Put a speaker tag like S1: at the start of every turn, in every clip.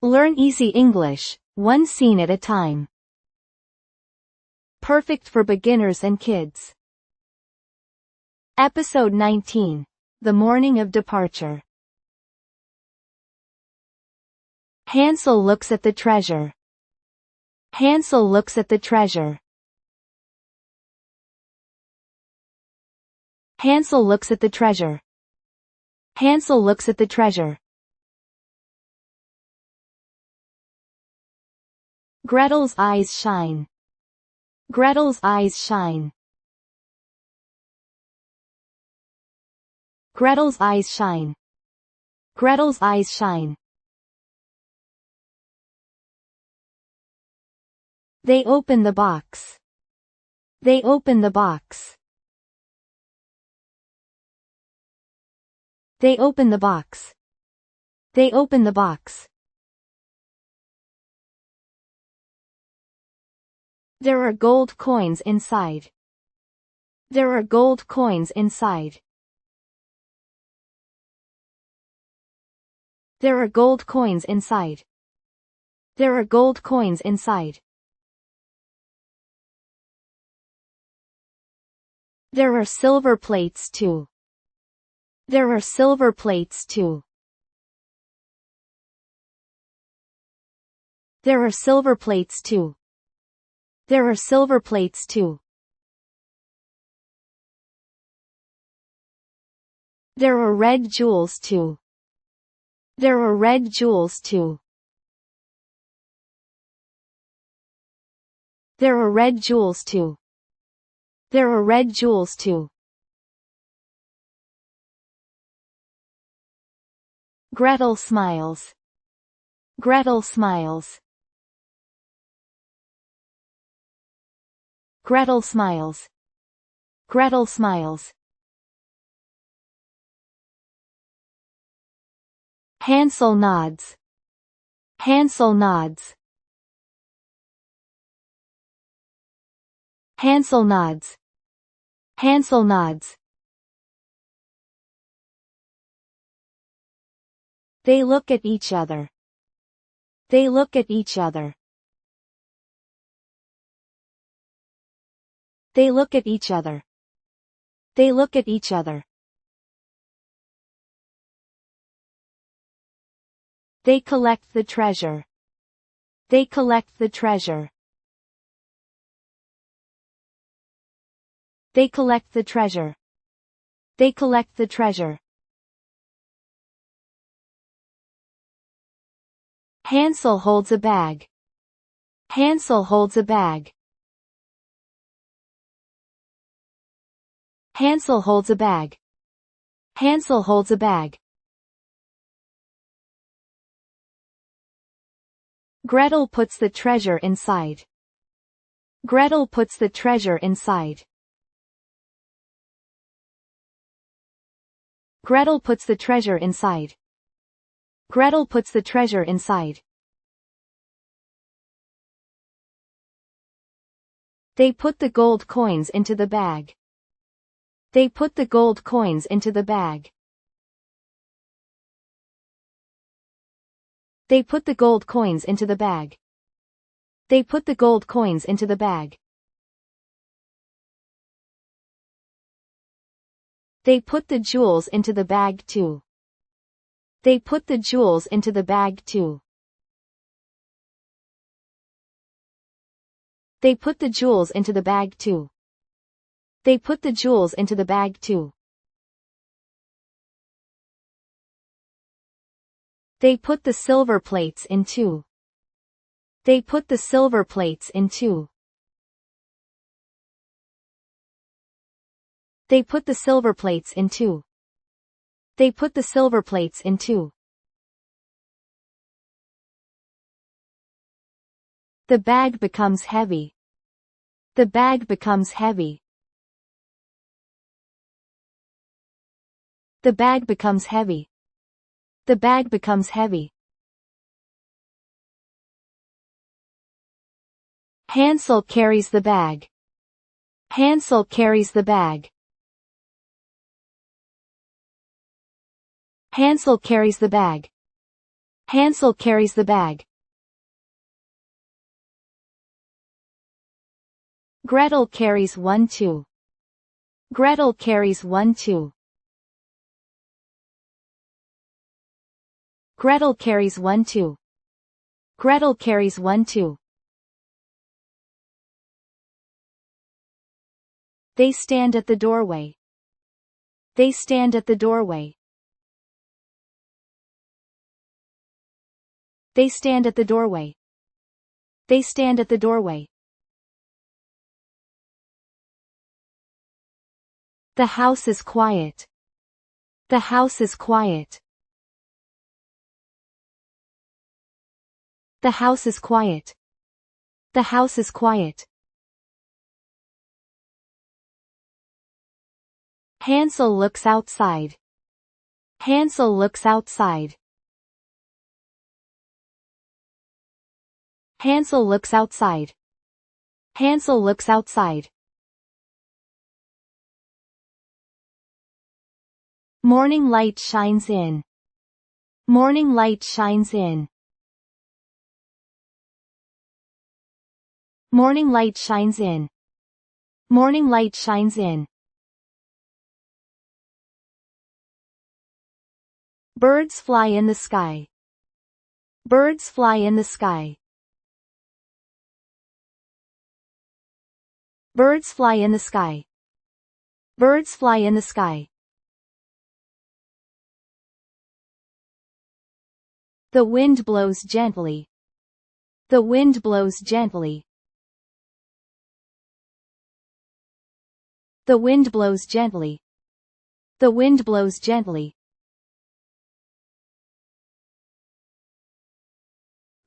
S1: Learn easy English, one scene at a time. Perfect for beginners and kids. Episode 19. The Morning of Departure. Hansel looks at the treasure. Hansel looks at the treasure. Hansel looks at the treasure. Hansel looks at the treasure. Gretel's eyes shine. Gretel's eyes shine. Gretel's eyes shine. Gretel's eyes shine. They open the box. They open the box. They open the box. They open the box. There are gold coins inside. There are gold coins inside. There are gold coins inside. There are gold coins inside. There are silver plates too. There are silver plates too. There are silver plates too. There are silver plates too. There are red jewels too. There are red jewels too. There are red jewels too. There are red jewels too. Gretel smiles. Gretel smiles. Gretel smiles. Gretel smiles. Hansel nods. Hansel nods. Hansel nods. Hansel nods. They look at each other. They look at each other. They look at each other. They look at each other. They collect the treasure. They collect the treasure. They collect the treasure. They collect the treasure. Hansel holds a bag. Hansel holds a bag. Hansel holds a bag. Hansel holds a bag. Gretel puts the treasure inside. Gretel puts the treasure inside. Gretel puts the treasure inside. Gretel puts the treasure inside. They put the gold coins into the bag. They put the gold coins into the bag. They put the gold coins into the bag. They put the gold coins into the bag. They put the jewels into the bag too. They put the jewels into the bag too. They put the jewels into the bag too. They put the jewels into the bag too. They put the silver plates in too. They put the silver plates in too. They put the silver plates in too. They put the silver plates in too. The bag becomes heavy. The bag becomes heavy. The bag becomes heavy. The bag becomes heavy. Hansel carries the bag. Hansel carries the bag. Hansel carries the bag. Hansel carries the bag. Gretel carries one too. Gretel carries one too. Gretel carries one too. Gretel carries one too. They stand at the doorway. They stand at the doorway. They stand at the doorway. They stand at the doorway. The house is quiet. The house is quiet. The house is quiet. The house is quiet. Hansel looks outside. Hansel looks outside. Hansel looks outside. Hansel looks outside. Morning light shines in. Morning light shines in. Morning light shines in. Morning light shines in. Birds fly in the sky. Birds fly in the sky. Birds fly in the sky. Birds fly in the sky. The wind blows gently. The wind blows gently. The wind blows gently. The wind blows gently.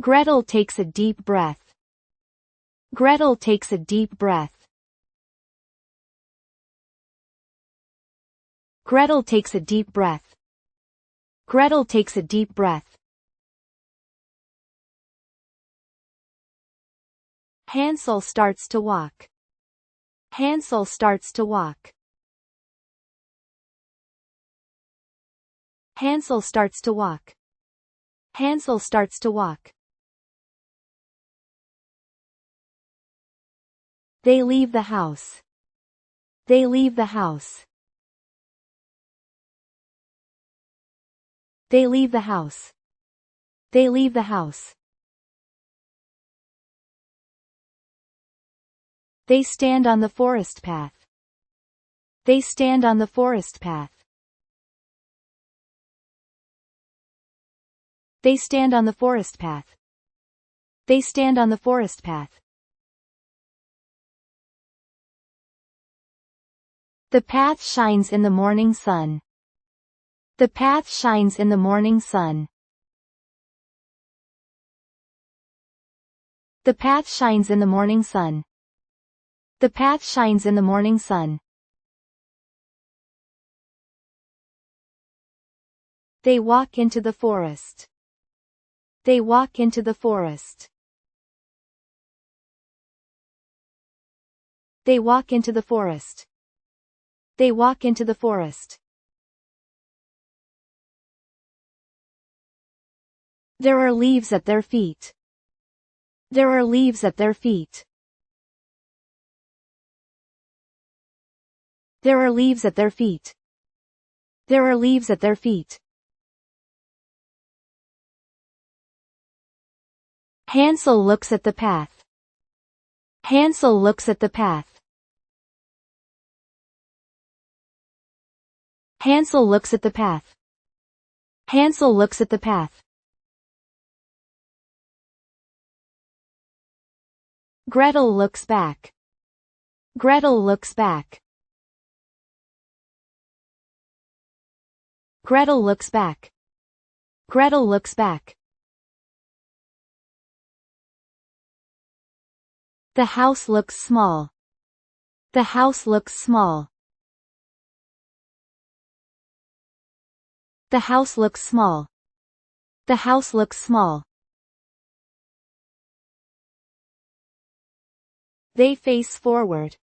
S1: Gretel takes a deep breath. Gretel takes a deep breath. Gretel takes a deep breath. Gretel takes a deep breath. Hansel starts to walk. Hansel starts to walk. Hansel starts to walk. Hansel starts to walk. They leave the house. They leave the house. They leave the house. They leave the house. They stand on the forest path. They stand on the forest path. They stand on the forest path. They stand on the forest path. The path shines in the morning sun. The path shines in the morning sun. The path shines in the morning sun. The path shines in the morning sun. They walk into the forest. They walk into the forest. They walk into the forest. They walk into the forest. There are leaves at their feet. There are leaves at their feet. There are leaves at their feet. There are leaves at their feet. Hansel looks at the path. Hansel looks at the path. Hansel looks at the path. Hansel looks at the path. Gretel looks back. Gretel looks back. Gretel looks back. Gretel looks back. The house looks small. The house looks small. The house looks small. The house looks small. They face forward.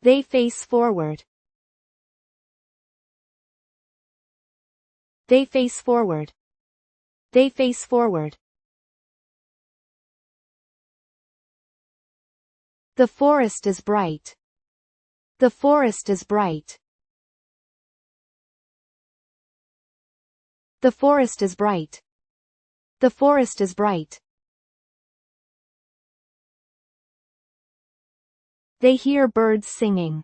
S1: They face forward. They face forward. They face forward. The forest is bright. The forest is bright. The forest is bright. The forest is bright. They hear birds singing.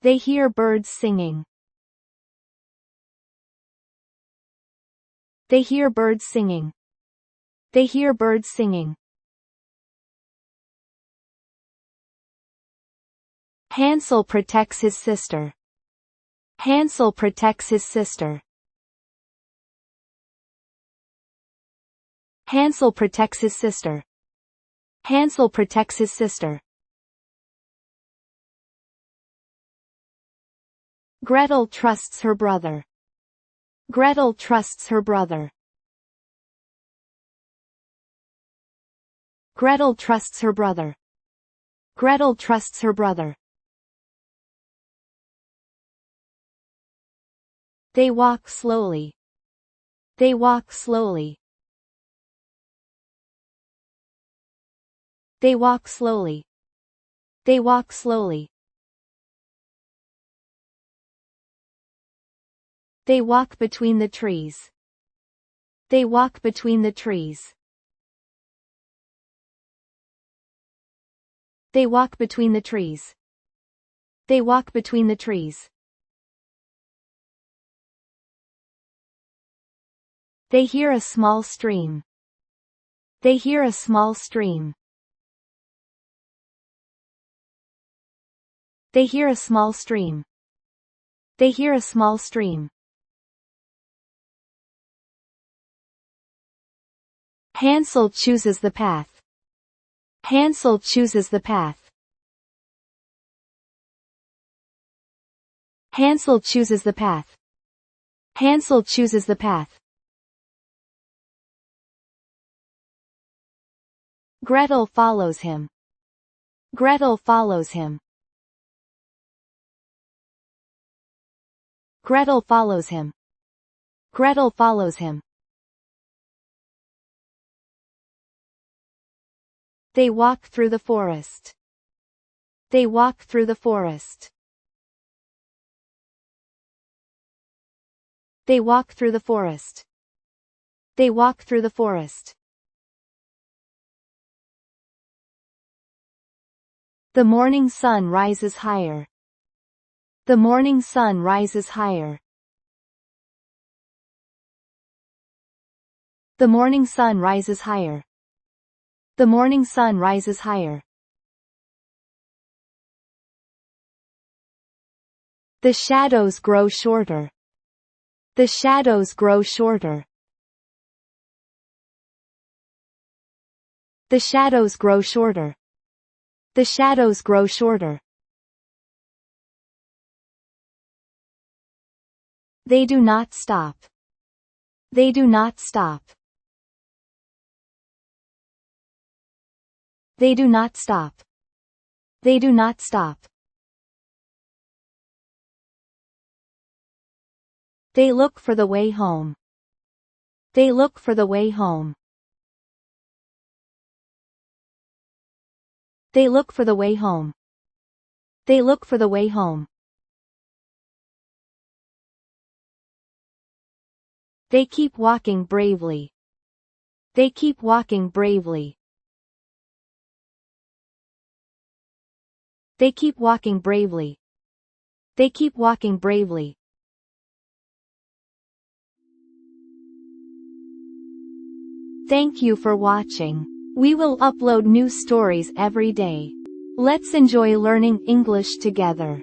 S1: They hear birds singing. They hear birds singing. They hear birds singing. Hansel protects his sister. Hansel protects his sister. Hansel protects his sister. Hansel protects his sister. Gretel trusts her brother. Gretel trusts her brother. Gretel trusts her brother. Gretel trusts her brother. They walk slowly. They walk slowly. They walk slowly. They walk slowly. They walk between the trees. They walk between the trees. They walk between the trees. They walk between the trees. They hear a small stream. They hear a small stream. They hear a small stream. They hear a small stream. Hansel chooses the path. Hansel chooses the path. Hansel chooses the path. Hansel chooses the path. Gretel follows him. Gretel follows him. Gretel follows him. Gretel follows him. They walk through the forest. They walk through the forest. They walk through the forest. They walk through the forest. The morning sun rises higher. The morning sun rises higher. The morning sun rises higher. The morning sun rises higher. The shadows grow shorter. The shadows grow shorter. The shadows grow shorter. The shadows grow shorter. They do not stop. They do not stop. They do not stop. They do not stop. They look for the way home. They look for the way home. They look for the way home. They look for the way home. They keep walking bravely. They keep walking bravely. They keep walking bravely. They keep walking bravely. Thank you for watching. We will upload new stories every day. Let's enjoy learning English together.